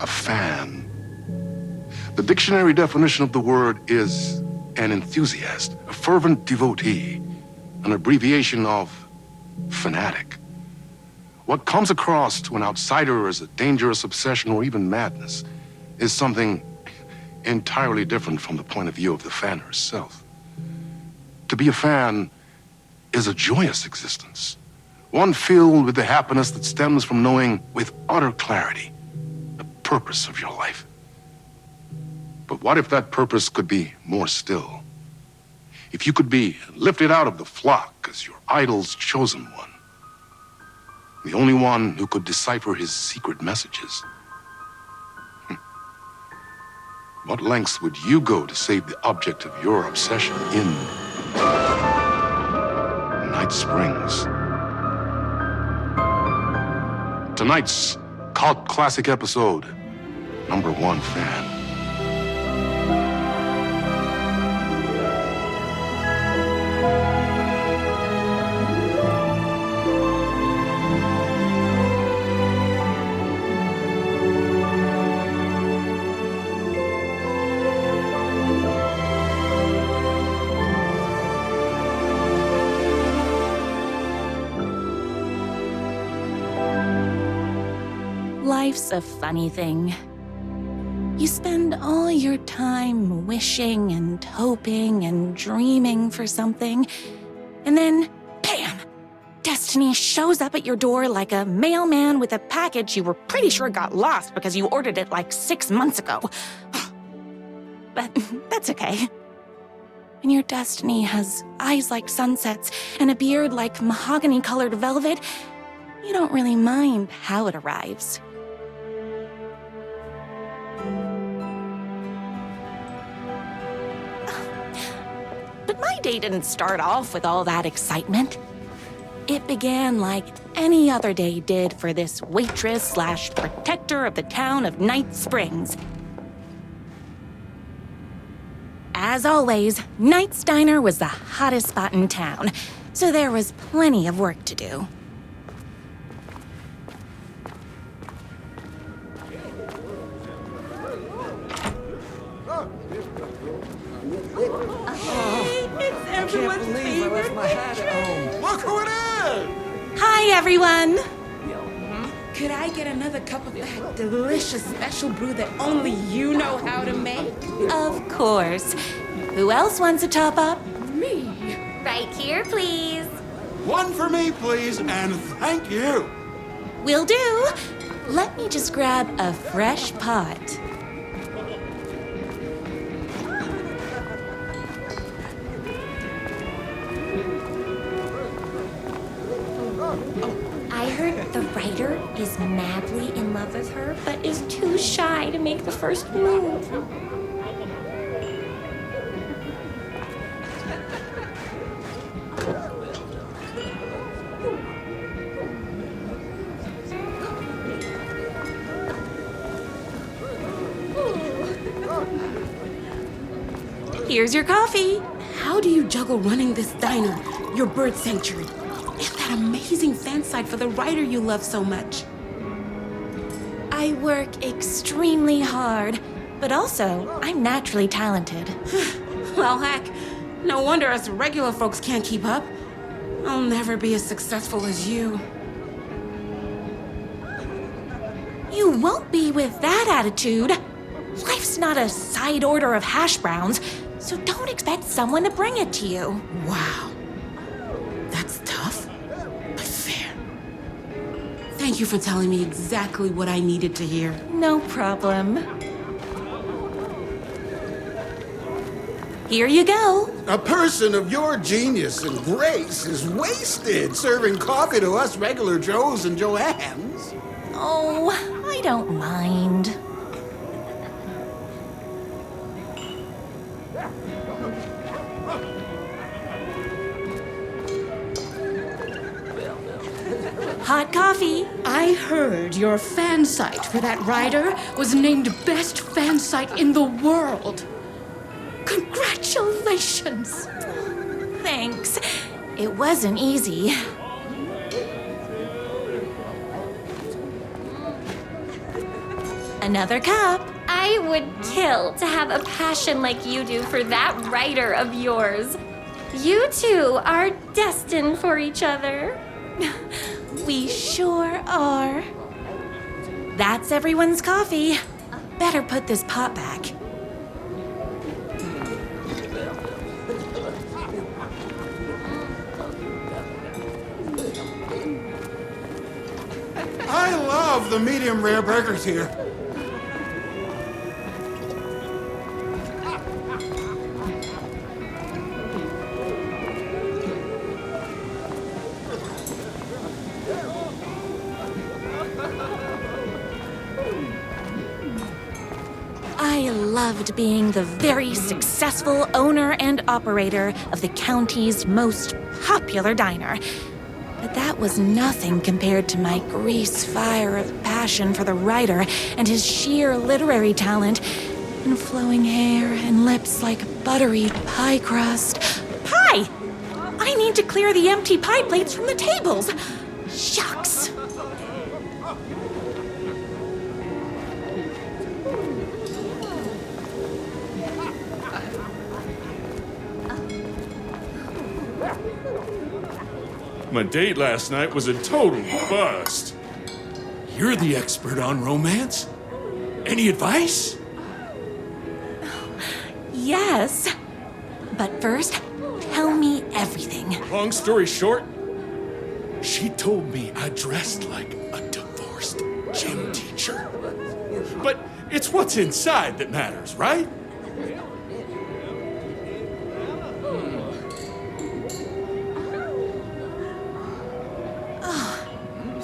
a fan. The dictionary definition of the word is an enthusiast, a fervent devotee, an abbreviation of fanatic. What comes across to an outsider as a dangerous obsession or even madness is something entirely different from the point of view of the fan herself. To be a fan is a joyous existence, one filled with the happiness that stems from knowing with utter clarity the purpose of your life. But what if that purpose could be more still? If you could be lifted out of the flock as your idol's chosen one, the only one who could decipher his secret messages. What lengths would you go to save the object of your obsession in Night Springs? Tonight's cult classic episode, #1 fan. Life's a funny thing. You spend all your time wishing and hoping and dreaming for something, and then, bam! Destiny shows up at your door like a mailman with a package you were pretty sure got lost because you ordered it like 6 months ago. But that's okay. When your destiny has eyes like sunsets and a beard like mahogany-colored velvet, you don't really mind how it arrives. But my day didn't start off with all that excitement. It began like any other day did for this waitress/protector of the town of Night Springs. As always, Knight's Diner was the hottest spot in town, so there was plenty of work to do. Everyone's favorite. I left my hat at home. Look who it is! Hi, everyone! Could I get another cup of that delicious special brew that only you know how to make? Of course. Who else wants a top up? Me. Right here, please. One for me, please, and thank you. Will do. Let me just grab a fresh pot. I heard the writer is madly in love with her, but is too shy to make the first move. Here's your coffee. How do you juggle running this diner, your bird sanctuary, and that amazing fan site for the writer you love so much? I work extremely hard, but also I'm naturally talented. Well, heck, no wonder us regular folks can't keep up. I'll never be as successful as you. You won't be with that attitude. Life's not a side order of hash browns, so don't expect someone to bring it to you. Wow. That's tough, but fair. Thank you for telling me exactly what I needed to hear. No problem. Here you go. A person of your genius and grace is wasted serving coffee to us regular Joes and Joannes. Oh, I don't mind. Hot coffee. I heard your fan site for that writer was named best fan site in the world. Congratulations! Thanks. It wasn't easy. Another cup. I would kill to have a passion like you do for that writer of yours. You two are destined for each other. We sure are. That's everyone's coffee. Better put this pot back. I love the medium rare burgers here. I loved being the very successful owner and operator of the county's most popular diner. But that was nothing compared to my grease fire of passion for the writer and his sheer literary talent, and flowing hair and lips like buttery pie crust. Pie! I need to clear the empty pie plates from the tables. Shucks. My date last night was a total bust. You're the expert on romance. Any advice? Yes. But first, tell me everything. Long story short, she told me I dressed like a divorced gym teacher. But it's what's inside that matters, right?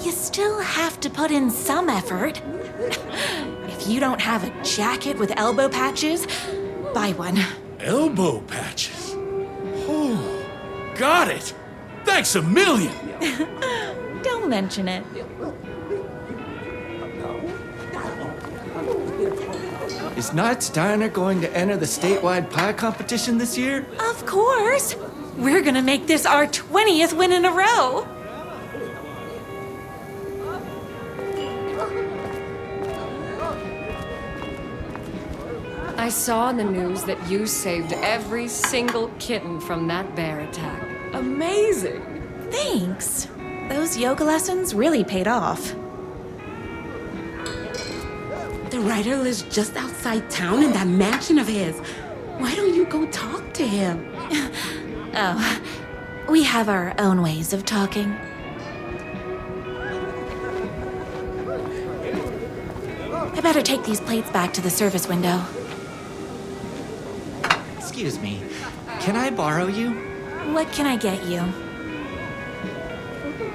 You still have to put in some effort. If you don't have a jacket with elbow patches, buy one. Elbow patches. Oh, got it. Thanks a million. Don't mention it. Is Knight's Diner going to enter the statewide pie competition this year? Of course. We're gonna make this our 20th win in a row. I saw in the news that you saved every single kitten from that bear attack. Amazing! Thanks. Those yoga lessons really paid off. The writer lives just outside town in that mansion of his. Why don't you go talk to him? Oh, we have our own ways of talking. I better take these plates back to the service window. Excuse me, can I borrow you? What can I get you?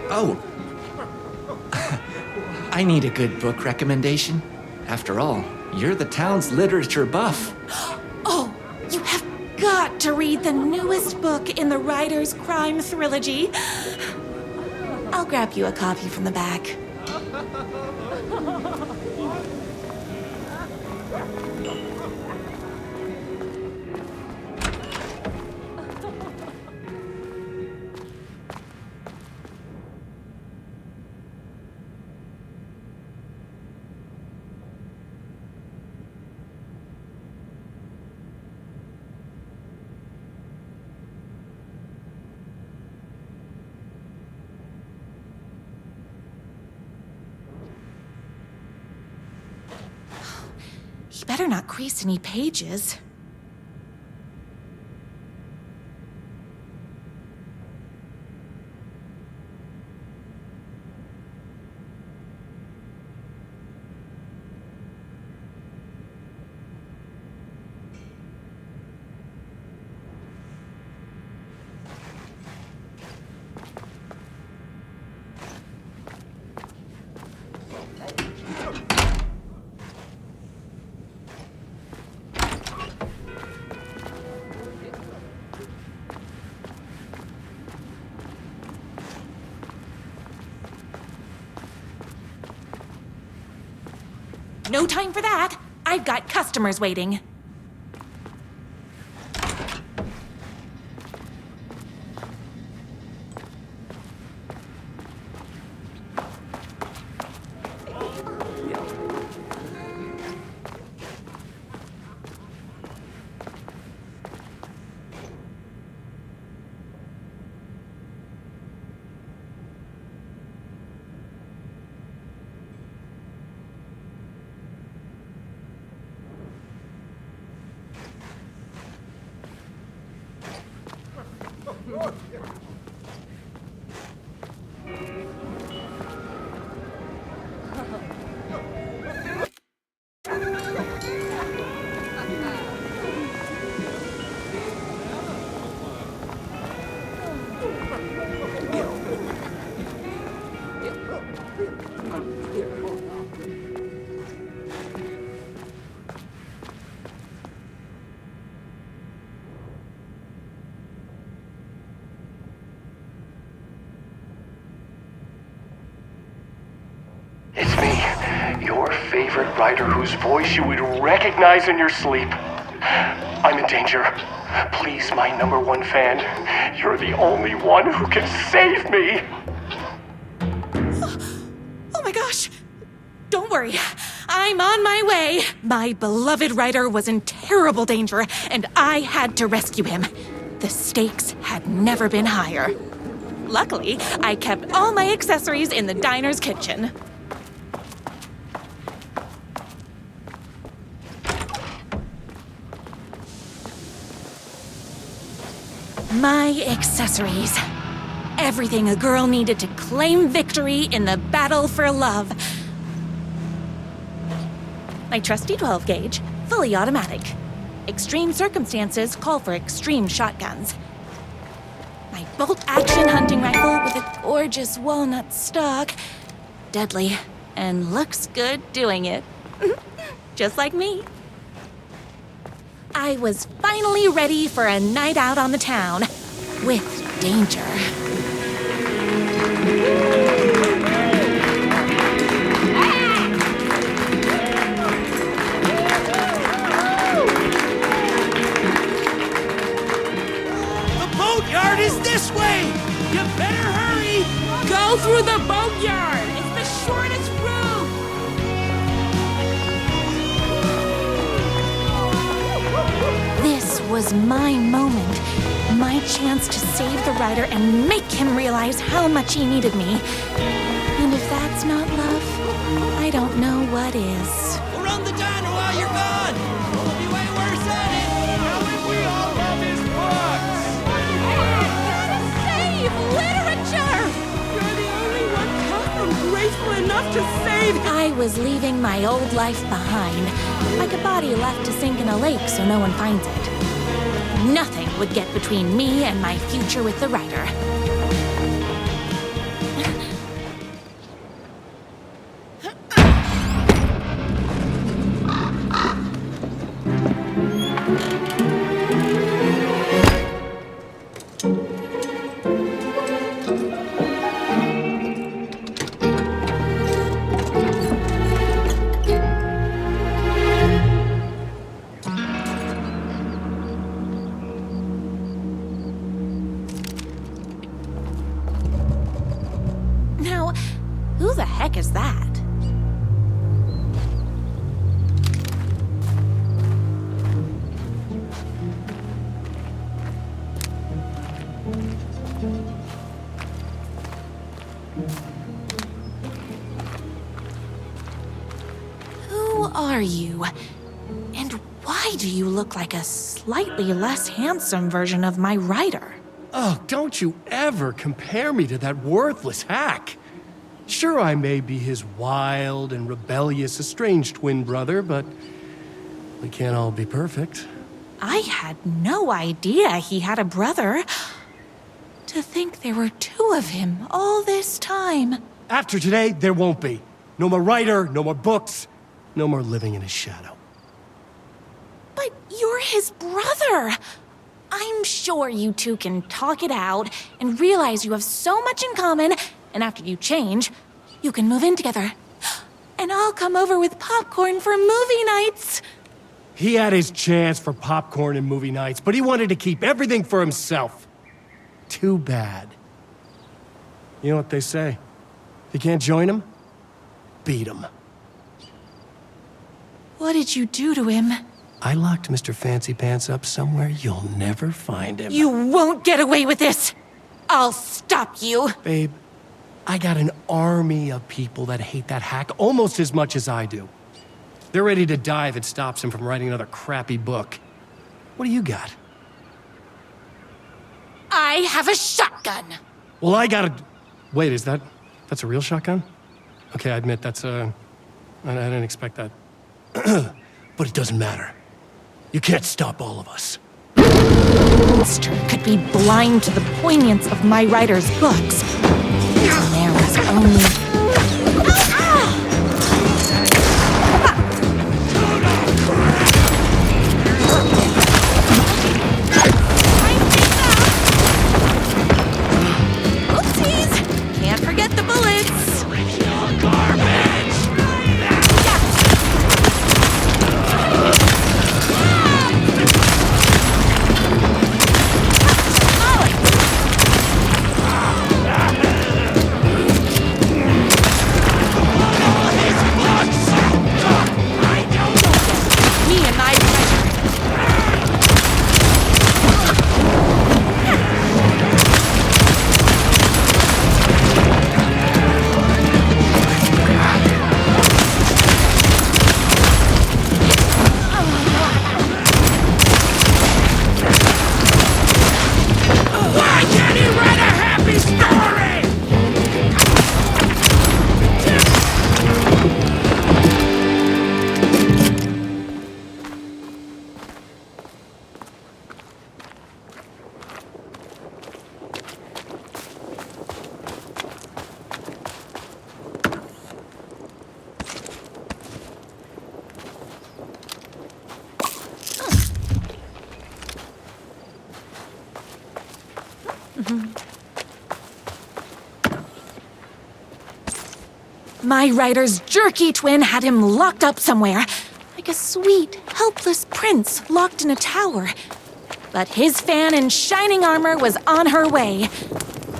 Oh. I need a good book recommendation. After all, you're the town's literature buff. Oh, you have got to read the newest book in the Writer's Crime Trilogy. I'll grab you a copy from the back. He better not crease any pages. No time for that. I've got customers waiting. It's me, your favorite writer whose voice you would recognize in your sleep. I'm in danger. Please, my #1 fan, you're the only one who can save me! Oh my gosh! Don't worry, I'm on my way. My beloved writer was in terrible danger, and I had to rescue him. The stakes had never been higher. Luckily, I kept all my accessories in the diner's kitchen. My accessories. Everything a girl needed to claim victory in the battle for love. My trusty 12 gauge, fully automatic. Extreme circumstances call for extreme shotguns. My bolt-action hunting rifle with a gorgeous walnut stock. Deadly, and looks good doing it. Just like me. I was finally ready for a night out on the town. With danger. The boatyard is this way! You better hurry! Go through the boatyard! It's the shortest route! This was my moment. My chance to save the writer and make him realize how much he needed me. And if that's not love, I don't know what is. We'll run the diner while you're gone! It'll be way worse at it! We all love his books! Save literature! You're the only one tough and graceful enough to save him! I was leaving my old life behind, like a body left to sink in a lake so no one finds it. Nothing would get between me and my future with the writer. Now, who the heck is that? Who are you? And why do you look like a slightly less handsome version of my writer? Oh, don't you ever compare me to that worthless hack. Sure, I may be his wild and rebellious estranged twin brother, but we can't all be perfect. I had no idea he had a brother. To think there were two of him all this time. After today, there won't be. No more writer, no more books, no more living in his shadow. But you're his brother. I'm sure you two can talk it out and realize you have so much in common, and after you change, you can move in together. And I'll come over with popcorn for movie nights. He had his chance for popcorn and movie nights, but he wanted to keep everything for himself. Too bad. You know what they say? If you can't join him, beat him. What did you do to him? I locked Mr. Fancy Pants up somewhere you'll never find him. You won't get away with this. I'll stop you. Babe, I got an army of people that hate that hack almost as much as I do. They're ready to die if it stops him from writing another crappy book. What do you got? I have a shotgun. Well, I got a... Wait, that's a real shotgun? Okay, I admit that's I didn't expect that. But it doesn't matter. You can't stop all of us. monster could be blind to the poignance of my writer's books. There was only... Oopsies! Can't forget the bullets! My writer's jerky twin had him locked up somewhere, like a sweet, helpless prince locked in a tower. But his fan in shining armor was on her way.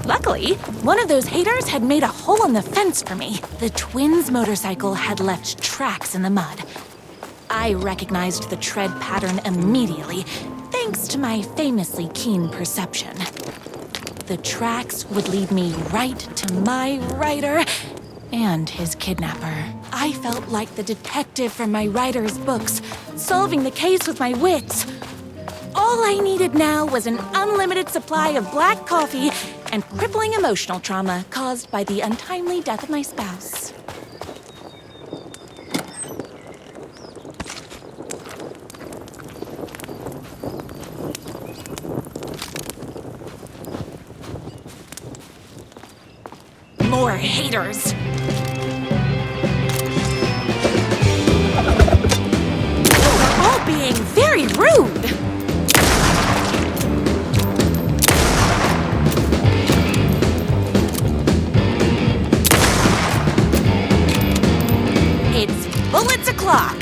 Luckily, one of those haters had made a hole in the fence for me. The twins' motorcycle had left tracks in the mud. I recognized the tread pattern immediately, thanks to my famously keen perception. The tracks would lead me right to my writer and his kidnapper. I felt like the detective from my writer's books, solving the case with my wits. All I needed now was an unlimited supply of black coffee and crippling emotional trauma caused by the untimely death of my spouse. More haters. They're all being very rude. It's bullets o'clock.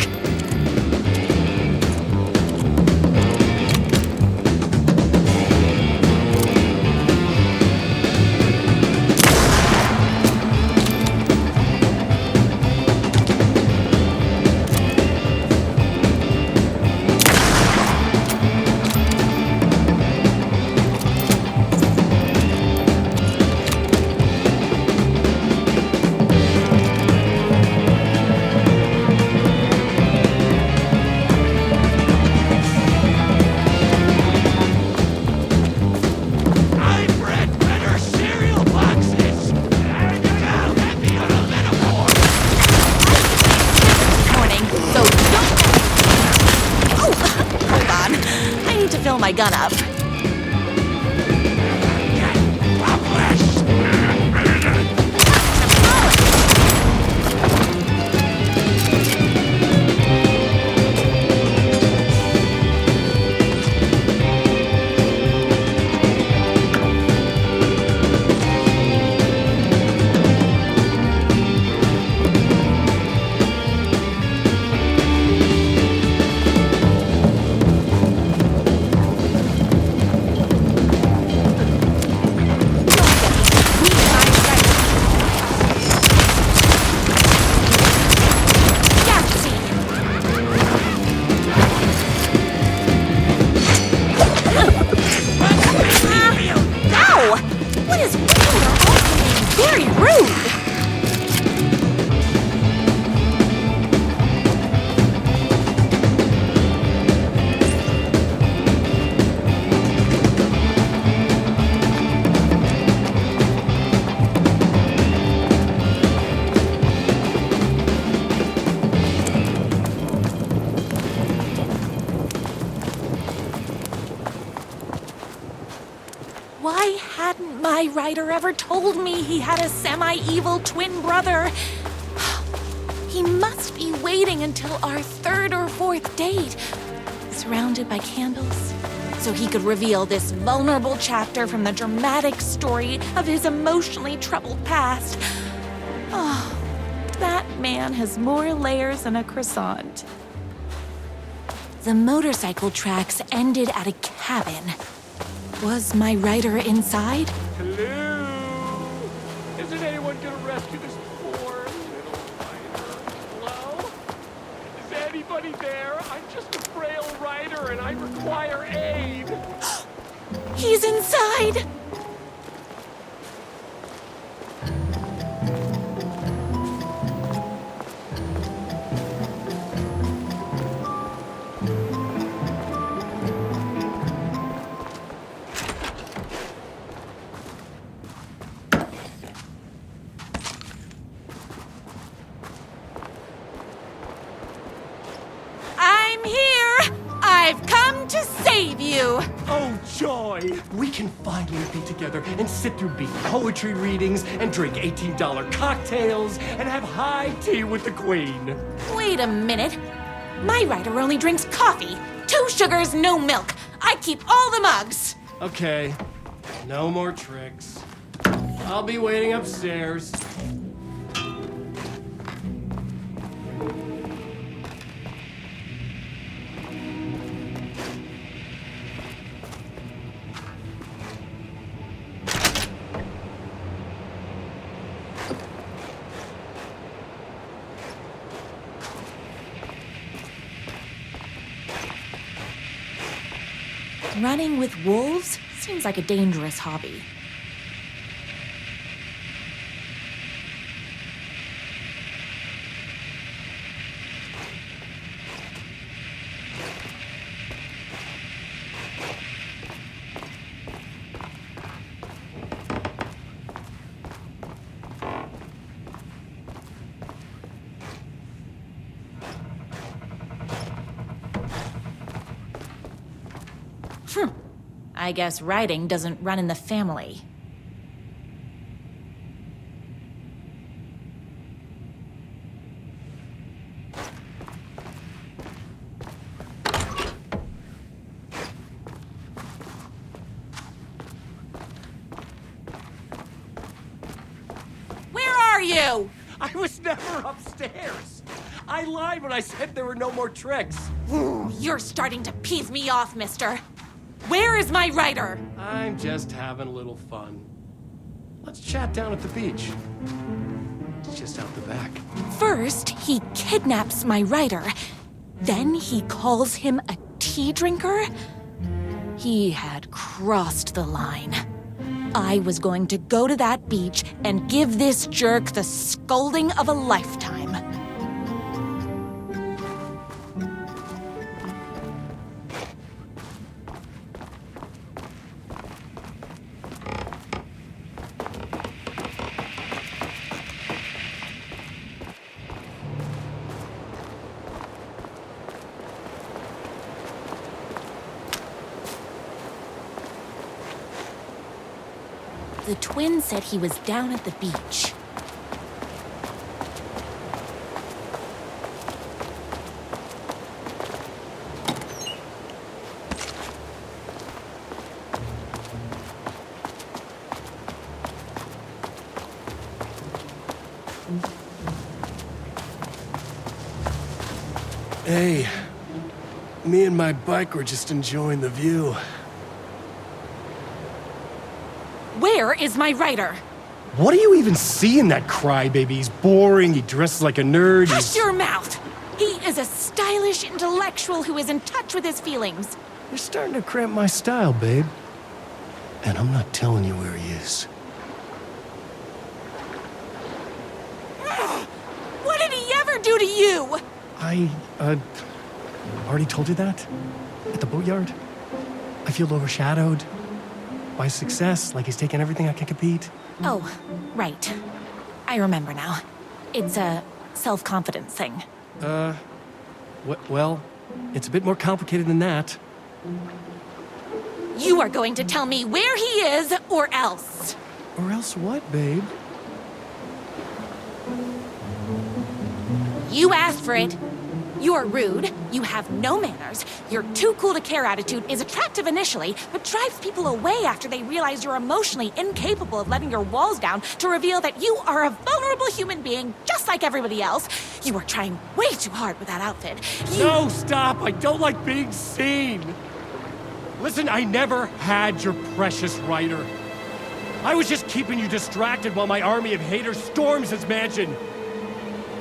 Fill my gun up. Why hadn't my writer ever told me he had a semi-evil twin brother? He must be waiting until our third or fourth date, surrounded by candles, so he could reveal this vulnerable chapter from the dramatic story of his emotionally troubled past. Oh, that man has more layers than a croissant. The motorcycle tracks ended at a cabin. Was my writer inside? Hello? Isn't anyone gonna rescue this poor little writer? Hello? Is anybody there? I'm just a frail writer and I require aid. He's inside! I'm here! I've come to save you! Oh, joy! We can finally be together and sit through beat poetry readings and drink $18 cocktails and have high tea with the Queen. Wait a minute. My writer only drinks coffee. 2 sugars, no milk. I keep all the mugs. Okay, no more tricks. I'll be waiting upstairs. Running with wolves seems like a dangerous hobby. I guess writing doesn't run in the family. Where are you? I was never upstairs. I lied when I said there were no more tricks. You're starting to piss me off, mister. Where is my writer? I'm just having a little fun. Let's chat down at the beach. It's just out the back. First, he kidnaps my writer. Then he calls him a tea drinker. He had crossed the line. I was going to go to that beach and give this jerk the scolding of a lifetime. The twin said he was down at the beach. Hey, me and my bike were just enjoying the view. Where is my writer? What do you even see in that crybaby? He's boring, he dresses like a nerd. Hush your mouth! He is a stylish intellectual who is in touch with his feelings. You're starting to cramp my style, babe. And I'm not telling you where he is. What did he ever do to you? I, already told you that? At the boatyard? I feel overshadowed by success, like he's taking everything I can compete. Oh, right. I remember now. It's a self-confidence thing. Well, it's a bit more complicated than that. You are going to tell me where he is, or else. Or else what, babe? You asked for it. You're rude, you have no manners, your too cool to care attitude is attractive initially, but drives people away after they realize you're emotionally incapable of letting your walls down to reveal that you are a vulnerable human being just like everybody else. You are trying way too hard with that outfit. No, stop! I don't like being seen! Listen, I never had your precious Ryder. I was just keeping you distracted while my army of haters storms his mansion.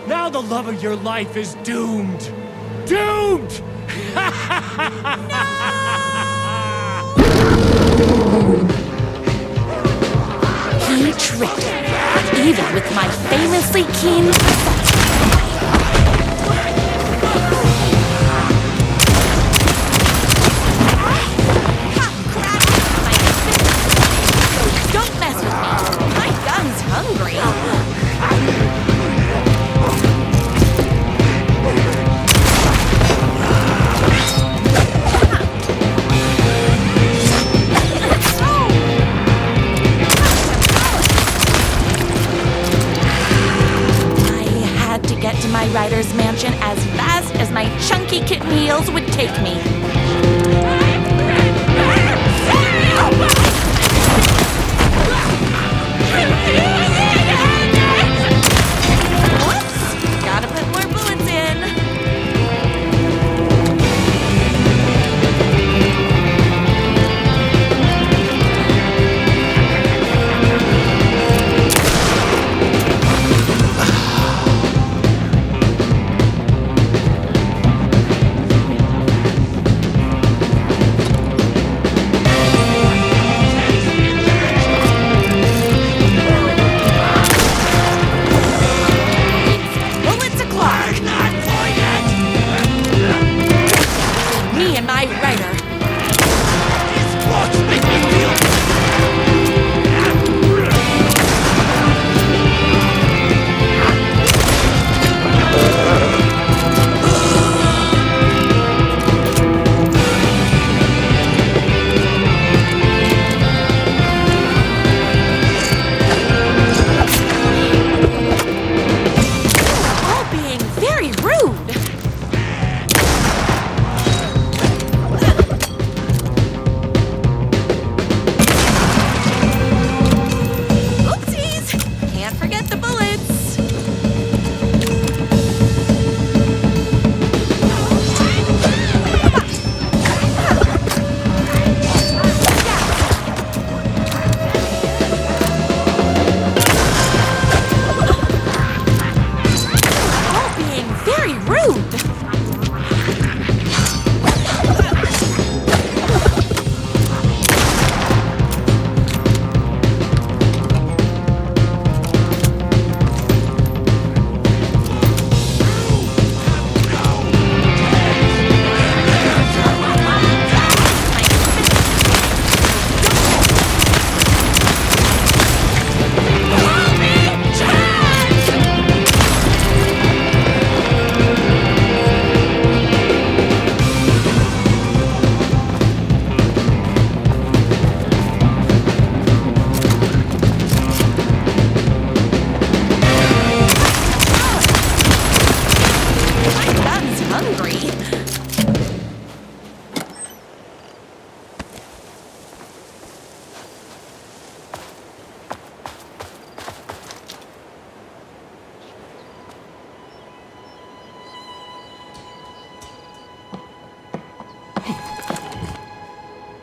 Now the love of your life is doomed! Doomed! He tricked me, even with my famously keen Don't mess with me! My gun's hungry! Get to my rider's mansion as fast as my chunky kitten heels would take me. Whoops! Gotta put more bullets in.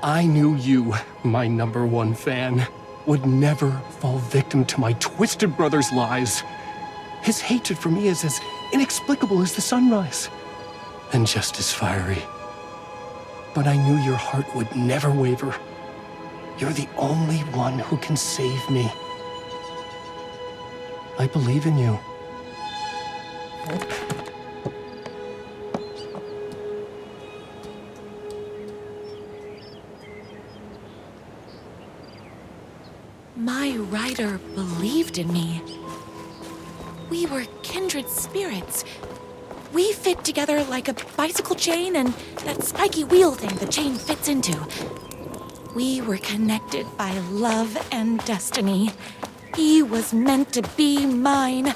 I knew you, my #1 fan, would never fall victim to my twisted brother's lies. His hatred for me is as inexplicable as the sunrise, and just as fiery. But I knew your heart would never waver. You're the only one who can save me. I believe in you. My rider believed in me. We were kindred spirits. We fit together like a bicycle chain and that spiky wheel thing the chain fits into. We were connected by love and destiny. He was meant to be mine,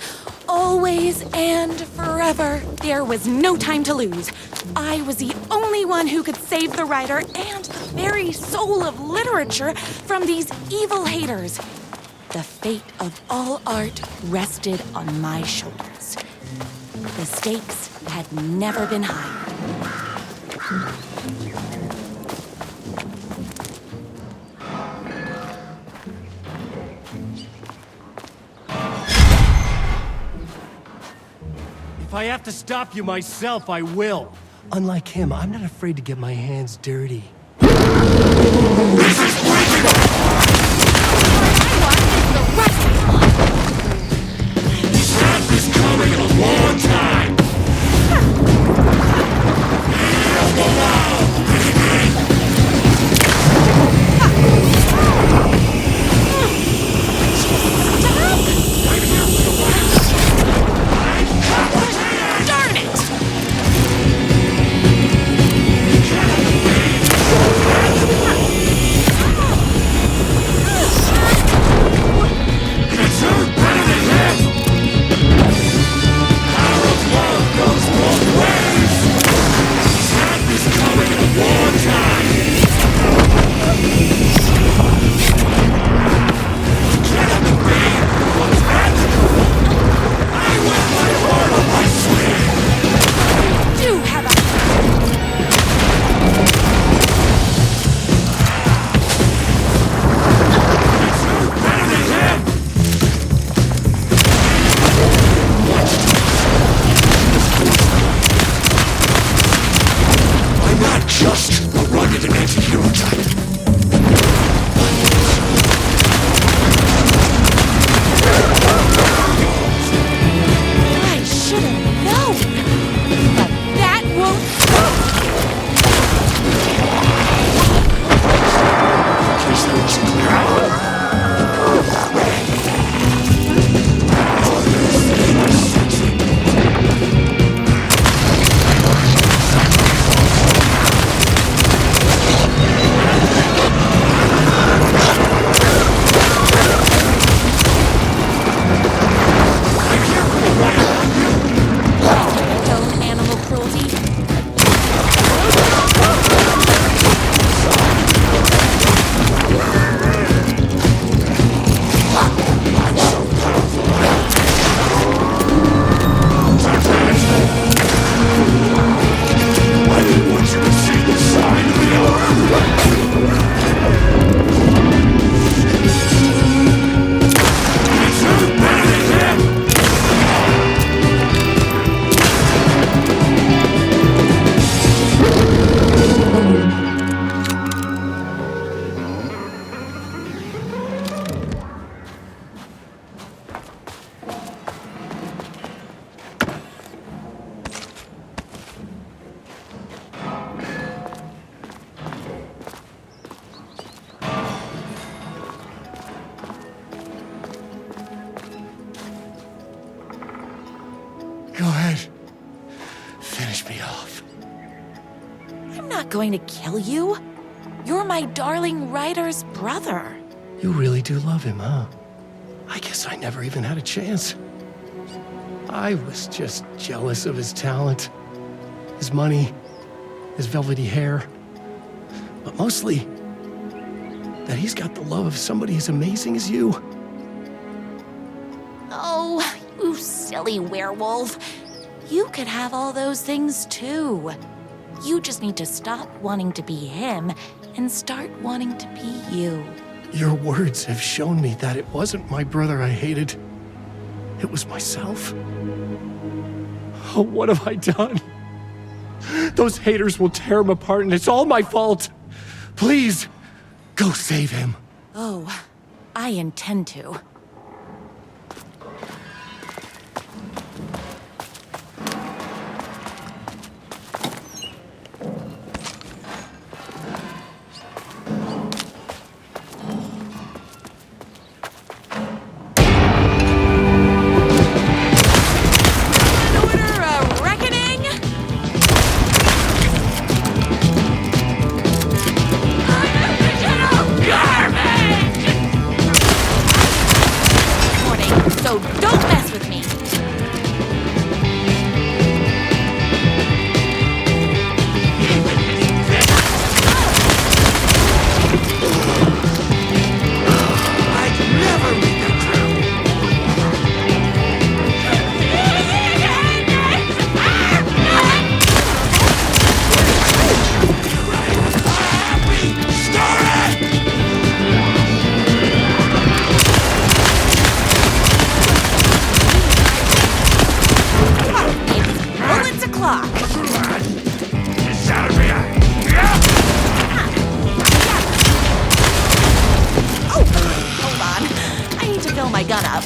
always and forever. There was no time to lose. I was the only one who could save the writer and the very soul of literature from these evil haters. The fate of all art rested on my shoulders. The stakes had never been higher. If I have to stop you myself, I will. Unlike him, I'm not afraid to get my hands dirty. Darn it! Go ahead. Finish me off. I'm not going to kill you. You're my darling writer's brother. You really do love him, huh? I guess I never even had a chance. I was just jealous of his talent, his money, his velvety hair. But mostly, that he's got the love of somebody as amazing as you. Oh, you silly werewolf. You could have all those things too. You just need to stop wanting to be him and start wanting to be you. Your words have shown me that it wasn't my brother I hated. It was myself. Oh, what have I done? Those haters will tear him apart, and it's all my fault. Please, go save him. Oh, I intend to. General! I'd never meet the crew. Bullets o'clock. Oh, hold on. I need to fill my gun up.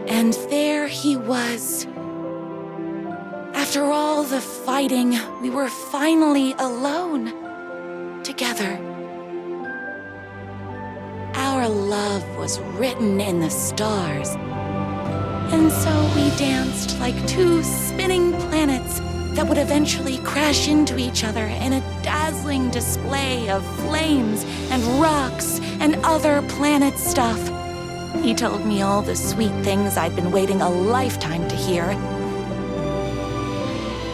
And there he was. After all the fighting, we were finally alone. Together. Our love was written in the stars. And so we danced like two spinning planets that would eventually crash into each other in a dazzling display of flames and rocks and other planet stuff. He told me all the sweet things I'd been waiting a lifetime to hear.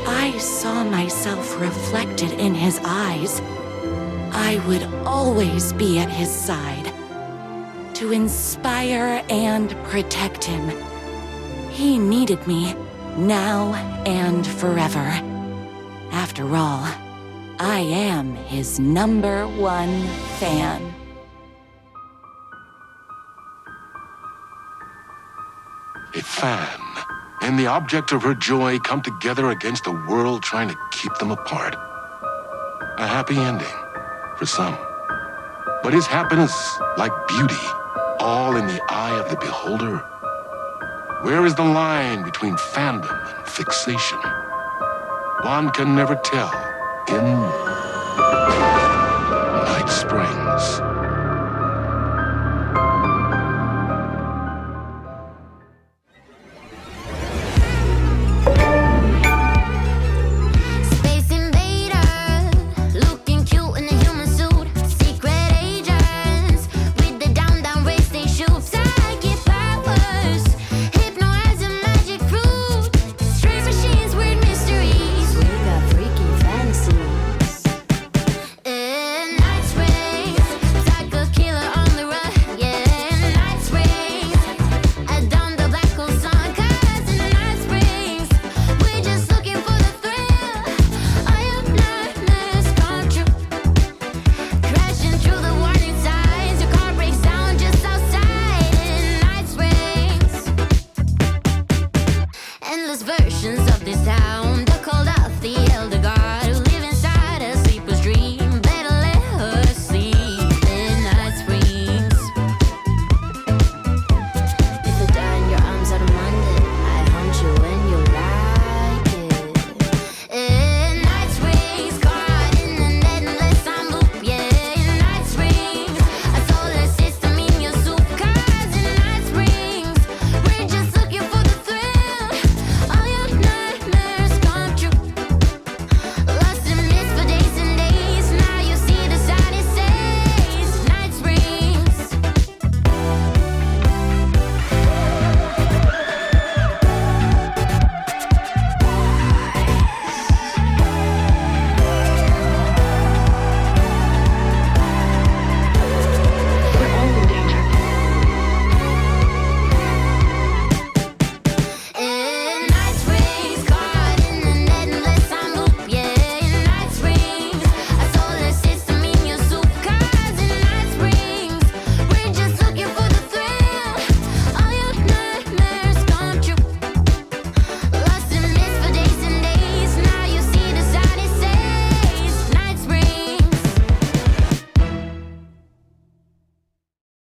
I saw myself reflected in his eyes. I would always be at his side, to inspire and protect him. He needed me, now and forever. After all, I am his #1 fan. A fan and the object of her joy come together against a world trying to keep them apart. A happy ending for some. But is happiness, like beauty, all in the eye of the beholder? Where is the line between fandom and fixation? One can never tell in Night Spring.